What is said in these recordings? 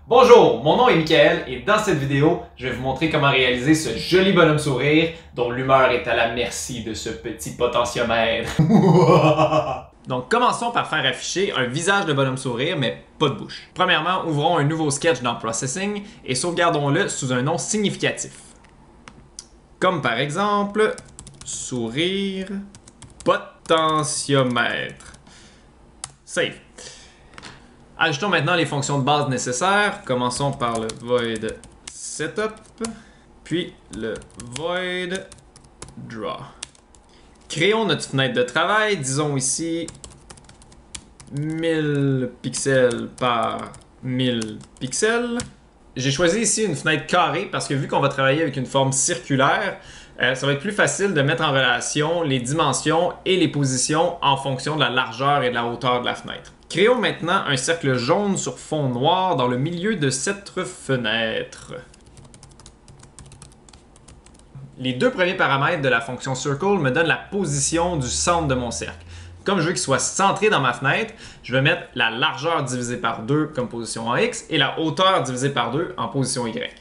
Bonjour, mon nom est Michael et dans cette vidéo, je vais vous montrer comment réaliser ce joli bonhomme sourire dont l'humeur est à la merci de ce petit potentiomètre. Donc commençons par faire afficher un visage de bonhomme sourire mais pas de bouche. Premièrement, ouvrons un nouveau sketch dans Processing et sauvegardons-le sous un nom significatif. Comme par exemple, sourire potentiomètre. Save. Ajoutons maintenant les fonctions de base nécessaires. Commençons par le void setup, puis le void draw. Créons notre fenêtre de travail. Disons ici 1000 pixels par 1000 pixels. J'ai choisi ici une fenêtre carrée parce que vu qu'on va travailler avec une forme circulaire, ça va être plus facile de mettre en relation les dimensions et les positions en fonction de la largeur et de la hauteur de la fenêtre. Créons maintenant un cercle jaune sur fond noir dans le milieu de cette fenêtre. Les deux premiers paramètres de la fonction circle me donnent la position du centre de mon cercle. Comme je veux qu'il soit centré dans ma fenêtre, je vais mettre la largeur divisée par 2 comme position en X et la hauteur divisée par 2 en position Y.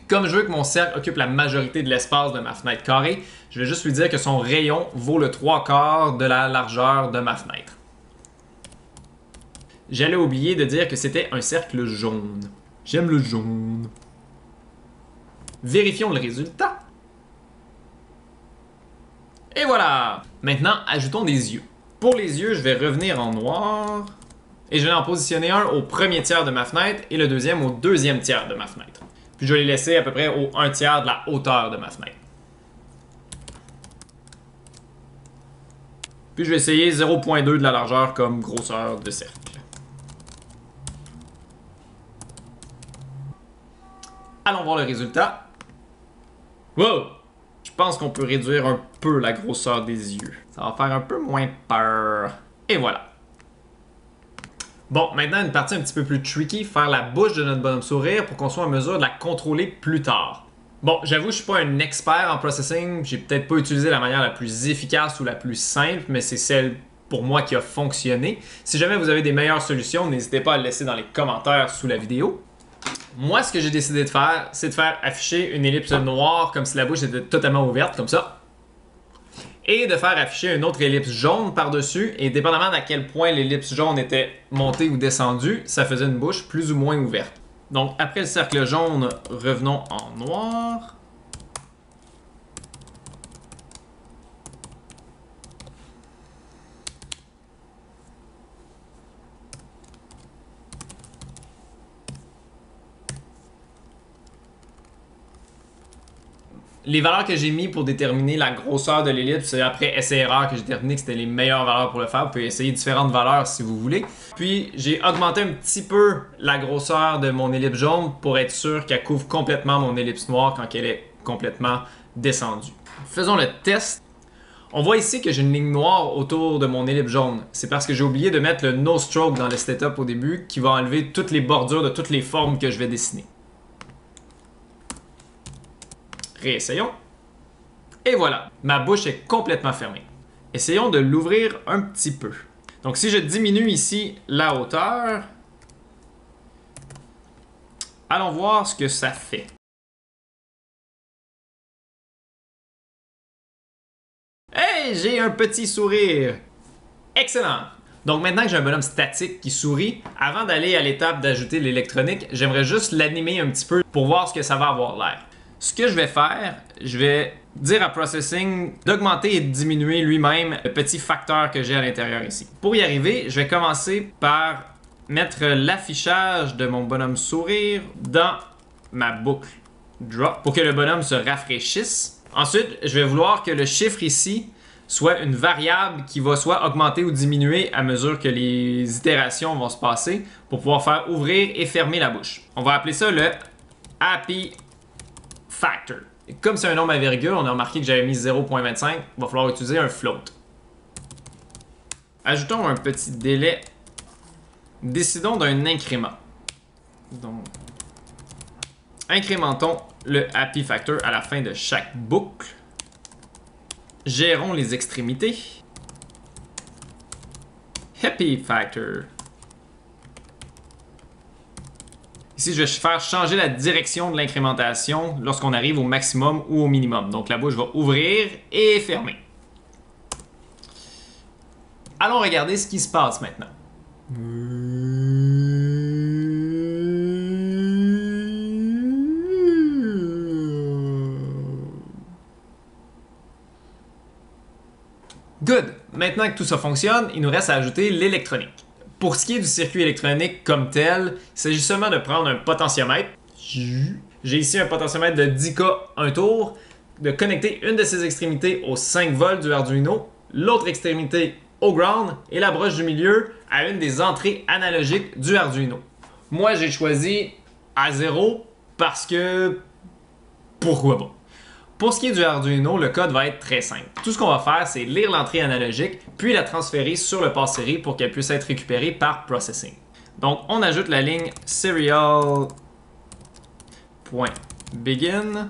Comme je veux que mon cercle occupe la majorité de l'espace de ma fenêtre carrée, je vais juste lui dire que son rayon vaut le 3/4 de la largeur de ma fenêtre. J'allais oublier de dire que c'était un cercle jaune. J'aime le jaune. Vérifions le résultat. Et voilà! Maintenant, ajoutons des yeux. Pour les yeux, je vais revenir en noir et je vais en positionner un au premier tiers de ma fenêtre et le deuxième au deuxième tiers de ma fenêtre. Puis je vais les laisser à peu près au 1/3 de la hauteur de ma fenêtre. Puis je vais essayer 0.2 de la largeur comme grosseur de cercle. Allons voir le résultat. Wow! Je pense qu'on peut réduire un peu la grosseur des yeux. Ça va faire un peu moins peur. Et voilà. Bon, maintenant une partie un petit peu plus tricky, faire la bouche de notre bonhomme sourire pour qu'on soit en mesure de la contrôler plus tard. Bon, j'avoue, je suis pas un expert en processing, j'ai peut-être pas utilisé la manière la plus efficace ou la plus simple, mais c'est celle pour moi qui a fonctionné. Si jamais vous avez des meilleures solutions, n'hésitez pas à le laisser dans les commentaires sous la vidéo. Moi, ce que j'ai décidé de faire, c'est de faire afficher une ellipse noire comme si la bouche était totalement ouverte, comme ça. Et de faire afficher une autre ellipse jaune par-dessus. Et dépendamment d'à quel point l'ellipse jaune était montée ou descendue, ça faisait une bouche plus ou moins ouverte. Donc, après le cercle jaune, revenons en noir. Les valeurs que j'ai mis pour déterminer la grosseur de l'ellipse, c'est après essai-erreur que j'ai déterminé que c'était les meilleures valeurs pour le faire. Vous pouvez essayer différentes valeurs si vous voulez. Puis j'ai augmenté un petit peu la grosseur de mon ellipse jaune pour être sûr qu'elle couvre complètement mon ellipse noire quand elle est complètement descendue. Faisons le test. On voit ici que j'ai une ligne noire autour de mon ellipse jaune. C'est parce que j'ai oublié de mettre le no stroke dans le setup au début qui va enlever toutes les bordures de toutes les formes que je vais dessiner. Réessayons. Et voilà, ma bouche est complètement fermée. Essayons de l'ouvrir un petit peu. Donc si je diminue ici la hauteur, allons voir ce que ça fait. Hey, j'ai un petit sourire! Excellent! Donc maintenant que j'ai un bonhomme statique qui sourit, avant d'aller à l'étape d'ajouter l'électronique, j'aimerais juste l'animer un petit peu pour voir ce que ça va avoir l'air. Ce que je vais faire, je vais dire à Processing d'augmenter et de diminuer lui-même le petit facteur que j'ai à l'intérieur ici. Pour y arriver, je vais commencer par mettre l'affichage de mon bonhomme sourire dans ma boucle drop pour que le bonhomme se rafraîchisse. Ensuite, je vais vouloir que le chiffre ici soit une variable qui va soit augmenter ou diminuer à mesure que les itérations vont se passer pour pouvoir faire ouvrir et fermer la bouche. On va appeler ça le Happy Factor. Et comme c'est un nombre à virgule, on a remarqué que j'avais mis 0.25, il va falloir utiliser un float. Ajoutons un petit délai. Décidons d'un incrément. Donc, incrémentons le Happy Factor à la fin de chaque boucle. Gérons les extrémités. Happy Factor. Ici, je vais faire changer la direction de l'incrémentation lorsqu'on arrive au maximum ou au minimum. Donc la bouche va ouvrir et fermer. Allons regarder ce qui se passe maintenant. Good! Maintenant que tout ça fonctionne, il nous reste à ajouter l'électronique. Pour ce qui est du circuit électronique comme tel, il s'agit seulement de prendre un potentiomètre. J'ai ici un potentiomètre de 10K 1 tour, de connecter une de ses extrémités aux 5 volts du Arduino, l'autre extrémité au ground et la broche du milieu à une des entrées analogiques du Arduino. Moi, j'ai choisi A0 parce que... pourquoi pas? Pour ce qui est du Arduino, le code va être très simple. Tout ce qu'on va faire, c'est lire l'entrée analogique, puis la transférer sur le pass série pour qu'elle puisse être récupérée par processing. Donc, on ajoute la ligne serial.begin.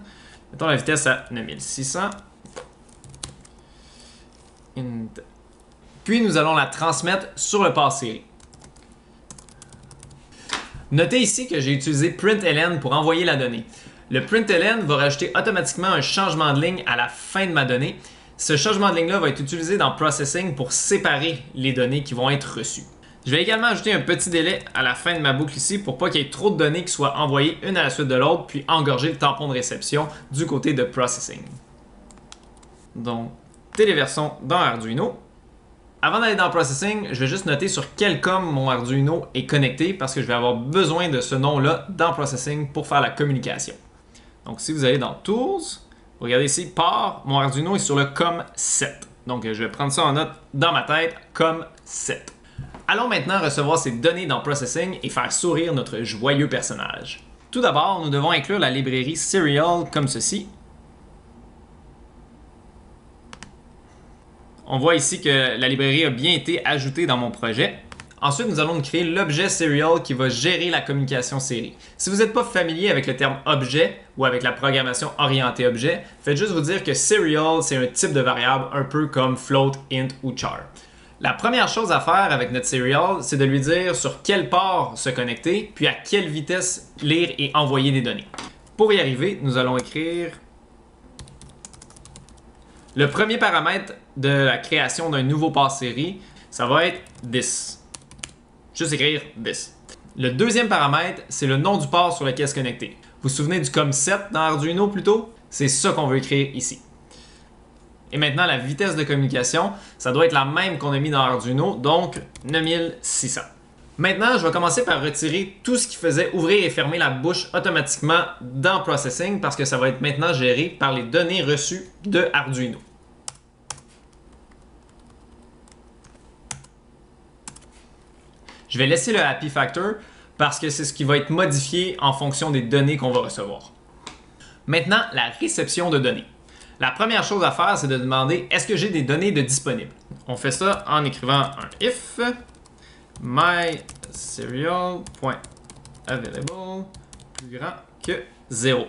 Mettons la vitesse à 9600. Puis, nous allons la transmettre sur le pass série. Notez ici que j'ai utilisé println pour envoyer la donnée. Le println va rajouter automatiquement un changement de ligne à la fin de ma donnée. Ce changement de ligne-là va être utilisé dans Processing pour séparer les données qui vont être reçues. Je vais également ajouter un petit délai à la fin de ma boucle ici pour pas qu'il y ait trop de données qui soient envoyées une à la suite de l'autre puis engorger le tampon de réception du côté de Processing. Donc, téléversons dans Arduino. Avant d'aller dans Processing, je vais juste noter sur quel COM mon Arduino est connecté parce que je vais avoir besoin de ce nom-là dans Processing pour faire la communication. Donc, si vous allez dans Tools, vous regardez ici, Port, mon Arduino est sur le COM7. Donc, je vais prendre ça en note dans ma tête, COM7. Allons maintenant recevoir ces données dans Processing et faire sourire notre joyeux personnage. Tout d'abord, nous devons inclure la librairie Serial comme ceci. On voit ici que la librairie a bien été ajoutée dans mon projet. Ensuite, nous allons créer l'objet Serial qui va gérer la communication série. Si vous n'êtes pas familier avec le terme objet ou avec la programmation orientée objet, faites juste vous dire que Serial, c'est un type de variable un peu comme float, int ou char. La première chose à faire avec notre Serial, c'est de lui dire sur quel port se connecter, puis à quelle vitesse lire et envoyer des données. Pour y arriver, nous allons écrire le premier paramètre de la création d'un nouveau pass série, ça va être this. Juste écrire this. Le deuxième paramètre, c'est le nom du port sur lequel se connecter. Vous vous souvenez du COM7 dans Arduino plutôt? C'est ça qu'on veut écrire ici. Et maintenant, la vitesse de communication, ça doit être la même qu'on a mis dans Arduino, donc 9600. Maintenant, je vais commencer par retirer tout ce qui faisait ouvrir et fermer la bouche automatiquement dans Processing parce que ça va être maintenant géré par les données reçues de Arduino. Je vais laisser le Happy Factor parce que c'est ce qui va être modifié en fonction des données qu'on va recevoir. Maintenant, la réception de données. La première chose à faire, c'est de demander est-ce que j'ai des données de disponibles. On fait ça en écrivant un if mySerial.available plus grand que 0.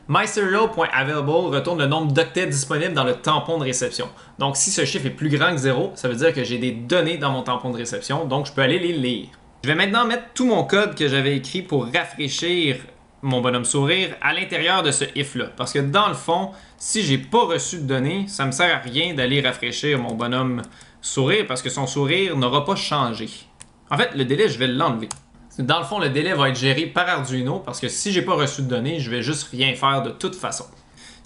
MySerial.available retourne le nombre d'octets disponibles dans le tampon de réception. Donc, si ce chiffre est plus grand que 0, ça veut dire que j'ai des données dans mon tampon de réception, donc je peux aller les lire. Je vais maintenant mettre tout mon code que j'avais écrit pour rafraîchir mon bonhomme sourire à l'intérieur de ce if-là. Parce que dans le fond, si j'ai pas reçu de données, ça me sert à rien d'aller rafraîchir mon bonhomme sourire parce que son sourire n'aura pas changé. En fait, le délai, je vais l'enlever. Dans le fond, le délai va être géré par Arduino parce que si j'ai pas reçu de données, je vais juste rien faire de toute façon.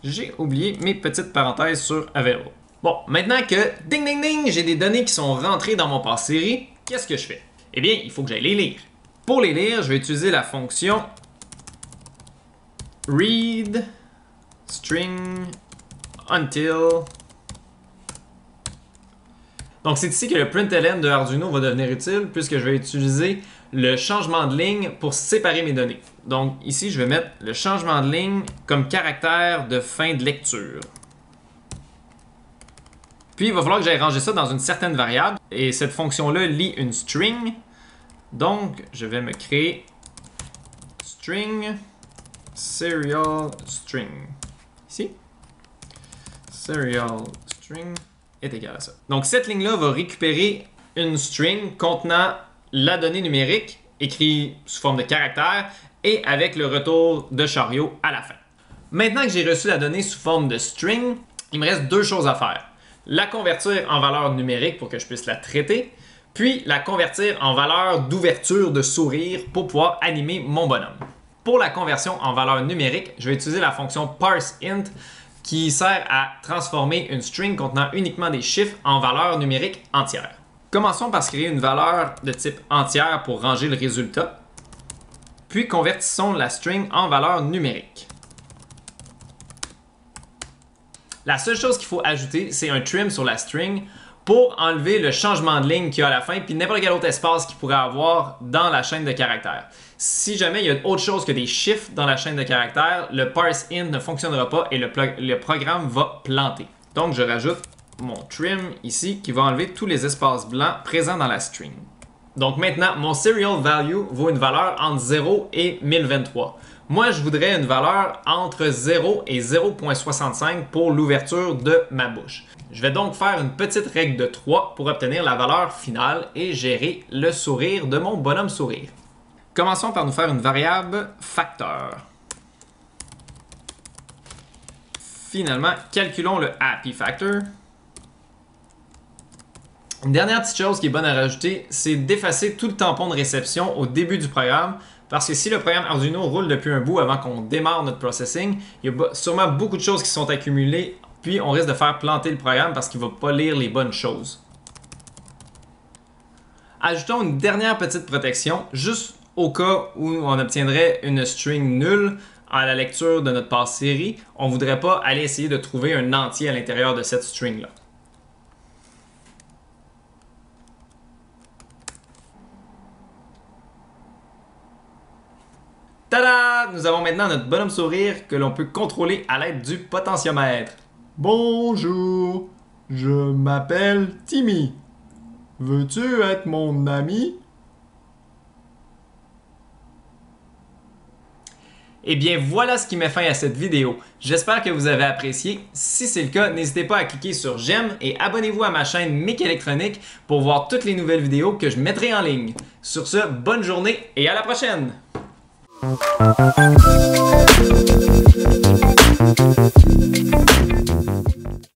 J'ai oublié mes petites parenthèses sur Available. Bon, maintenant que ding ding ding, j'ai des données qui sont rentrées dans mon pass série, qu'est-ce que je fais? Eh bien, il faut que j'aille les lire. Pour les lire, je vais utiliser la fonction read string until. Donc, c'est ici que le println de Arduino va devenir utile puisque je vais utiliser le changement de ligne pour séparer mes données. Donc, ici, je vais mettre le changement de ligne comme caractère de fin de lecture. Puis, il va falloir que j'aille ranger ça dans une certaine variable. Et cette fonction-là lit une string. Donc, je vais me créer string serial string. Ici. Serial string est égal à ça. Donc cette ligne-là va récupérer une string contenant la donnée numérique écrite sous forme de caractère et avec le retour de chariot à la fin. Maintenant que j'ai reçu la donnée sous forme de string, il me reste deux choses à faire. La convertir en valeur numérique pour que je puisse la traiter, puis la convertir en valeur d'ouverture de sourire pour pouvoir animer mon bonhomme. Pour la conversion en valeur numérique, je vais utiliser la fonction parseInt qui sert à transformer une string contenant uniquement des chiffres en valeur numérique entière. Commençons par se créer une valeur de type entière pour ranger le résultat, puis convertissons la string en valeur numérique. La seule chose qu'il faut ajouter, c'est un trim sur la string pour enlever le changement de ligne qu'il y a à la fin puis n'importe quel autre espace qu'il pourrait avoir dans la chaîne de caractères. Si jamais il y a autre chose que des chiffres dans la chaîne de caractères, le parseInt ne fonctionnera pas et le programme va planter. Donc je rajoute mon trim ici qui va enlever tous les espaces blancs présents dans la string. Donc maintenant, mon serial value vaut une valeur entre 0 et 1023. Moi, je voudrais une valeur entre 0 et 0.65 pour l'ouverture de ma bouche. Je vais donc faire une petite règle de 3 pour obtenir la valeur finale et gérer le sourire de mon bonhomme sourire. Commençons par nous faire une variable facteur. Finalement, calculons le happy factor. Une dernière petite chose qui est bonne à rajouter, c'est d'effacer tout le tampon de réception au début du programme parce que si le programme Arduino roule depuis un bout avant qu'on démarre notre processing, il y a sûrement beaucoup de choses qui sont accumulées puis on risque de faire planter le programme parce qu'il ne va pas lire les bonnes choses. Ajoutons une dernière petite protection juste au cas où on obtiendrait une string nulle à la lecture de notre passe série. On ne voudrait pas aller essayer de trouver un entier à l'intérieur de cette string-là. Tada! Nous avons maintenant notre bonhomme sourire que l'on peut contrôler à l'aide du potentiomètre. Bonjour, je m'appelle Timmy. Veux-tu être mon ami? Et bien voilà ce qui met fin à cette vidéo. J'espère que vous avez apprécié. Si c'est le cas, n'hésitez pas à cliquer sur j'aime et abonnez-vous à ma chaîne Mick Électronique pour voir toutes les nouvelles vidéos que je mettrai en ligne. Sur ce, bonne journée et à la prochaine!